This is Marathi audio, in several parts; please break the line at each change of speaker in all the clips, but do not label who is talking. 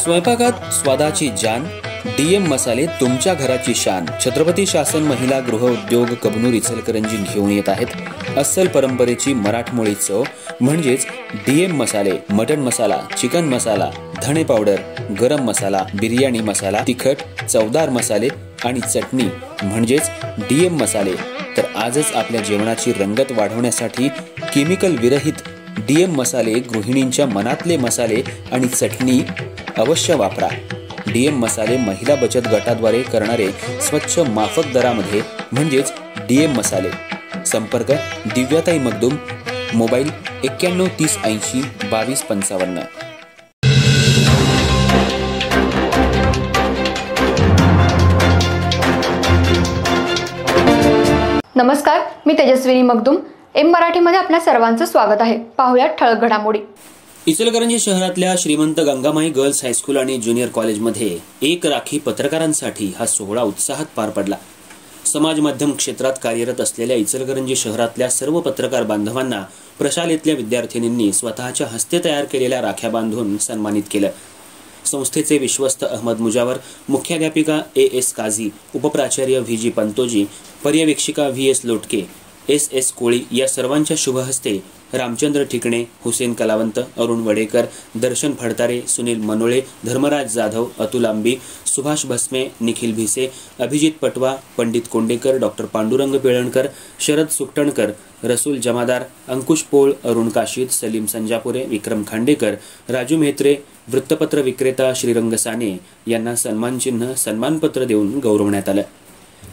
स्वयंपाकात स्वादाची जान, डीएम मसाले तुमच्या घराची शान। छत्रपती शासन महिला गृह उद्योग कबनूर इचलकरंजी घेऊन येत आहेत अस्सल परंपरेची मराठमोळी चव म्हणजेच डीएम मसाले। मटन मसाला, चिकन मसाला, धणे पावडर, गरम मसाला, बिर्याणी मसाला, तिखट चवदार मसाले आणि चटणी म्हणजेच डीएम मसाले। तर आजच आपल्या जेवणाची रंगत वाढवण्यासाठी केमिकल विरहित डीएम मसाले, गृहिणींच्या मनातले मसाले आणि चटणी अवश्य वापरा। डीएम मसाले महिला बचत गटाद्वारे करणारे स्वच्छ माफक दरामध्ये म्हणजेच डीएम मसाले। संपर्क दिव्याताई मगदूम, मोबाईल 91 30 80 22 55।
नमस्कार, मी तेजस्विनी मगदूम। एम मराठीमध्ये आपल्या सर्वांचं स्वागत आहे। पाहूया ठळक घडामोडी।
इचलकरंजी शहरातल्या श्रीमंत गंगामाई गर्ल्स हायस्कूल आणि ज्युनियर कॉलेजमध्ये एक राखी पत्रकारांसाठी हा सोहळा उत्साहात पार पडला। समाज माध्यम क्षेत्रात कार्यरत असलेल्या इचलकरंजी शहरातल्या सर्व पत्रकार बांधवांना प्रशालेतल्या विद्यार्थिनींनी स्वतःच्या हस्ते तयार केलेल्या राख्या बांधून सन्मानित केलं। संस्थेचे विश्वस्त अहमद मुजावर, मुख्याध्यापिका एस काझी, उपप्राचार्य व्ही पंतोजी, पर्यवेक्षिका व्ही लोटके, एस कोळी या सर्वांच्या शुभ हस्ते रामचंद्र ठिकणे, हुसेन कलावंत, अरुण वडेकर, दर्शन फडतारे, सुनील मनोळे, धर्मराज जाधव, अतुल आंबी, सुभाष भस्मे, निखिल भिसे, अभिजित पटवा, पंडित कोंडेकर, डॉक्टर पांडुरंग पेळणकर, शरद सुकटणकर, रसूल जमादार, अंकुश पोळ, अरुण काशीद, सलीम संजापुरे, विक्रम खांडेकर, राजू म्हेत्रे, वृत्तपत्र विक्रेता श्रीरंग साने यांना सन्मानचिन्ह, सन्मानपत्र देऊन गौरवण्यात आलं।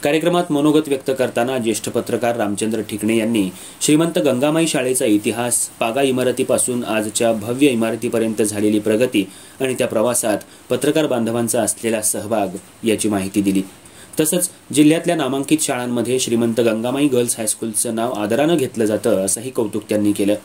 कार्यक्रमात मनोगत व्यक्त करताना ज्येष्ठ पत्रकार रामचंद्र ठिकणे यांनी श्रीमंत गंगामाई शाळेचा इतिहास, पागा इमारतीपासून आजच्या भव्य इमारतीपर्यंत झालेली प्रगती आणि त्या प्रवासात पत्रकार बांधवांचा असलेला सहभाग याची माहिती दिली। तसंच जिल्ह्यातल्या नामांकित शाळांमध्ये श्रीमंत गंगामाई गर्ल्स हायस्कूलचं नाव आदरानं घेतलं जातं असंही कौतुक त्यांनी केलं।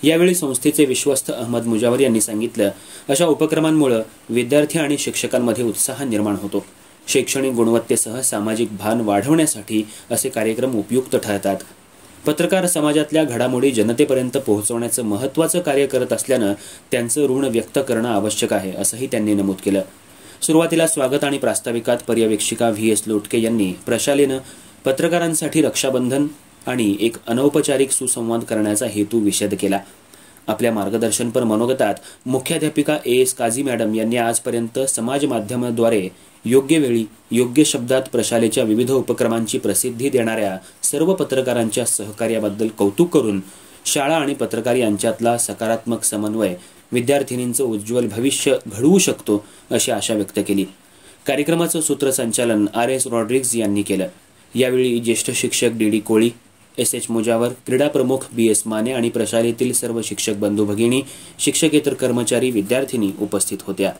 यावेळी संस्थेचे विश्वस्त अहमद मुजावर यांनी सांगितलं, अशा उपक्रमांमुळे विद्यार्थी आणि शिक्षकांमध्ये उत्साह निर्माण होतो। शैक्षणिक गुणवत्तेसह सामाजिक भान वाढवण्यासाठी असे कार्यक्रम उपयुक्त ठरतात। पत्रकार समाजातल्या घडामोडी जनतेपर्यंत पोहोचवण्याचं महत्त्वाचं कार्य करत असल्यानं त्यांचं ऋण व्यक्त करणं आवश्यक आहे असंही त्यांनी नमूद केलं। सुरुवातीला स्वागत आणि प्रास्ताविकात पर्यवेक्षिका व्ही लोटके यांनी प्रशालेनं पत्रकारांसाठी रक्षाबंधन आणि एक अनौपचारिक सुसंवाद करण्याचा हेतू विशद केला। आपल्या मार्गदर्शनपर मनोगतात मुख्याध्यापिका एस काझी मॅडम यांनी आजपर्यंत समाज माध्यमाद्वारे योग्य वेळी योग्य शब्दात प्रशालेच्या विविध उपक्रमांची प्रसिद्धी देणाऱ्या सर्व पत्रकारांच्या सहकार्याबद्दल कौतुक करून शाळा आणि पत्रकार यांच्यातला सकारात्मक समन्वय विद्यार्थिनींचं उज्ज्वल भविष्य घडवू शकतो अशी आशा व्यक्त केली। कार्यक्रमाचं सूत्रसंचालन RS रॉड्रिग्ज यांनी केलं। यावेळी ज्येष्ठ शिक्षक डी कोळी, एस मुजावर, क्रीडा प्रमुख BS माने आणि प्रशालेतील सर्व शिक्षक बंधू भगिनी, शिक्षकेतर कर्मचारी, विद्यार्थिनी उपस्थित होत्या।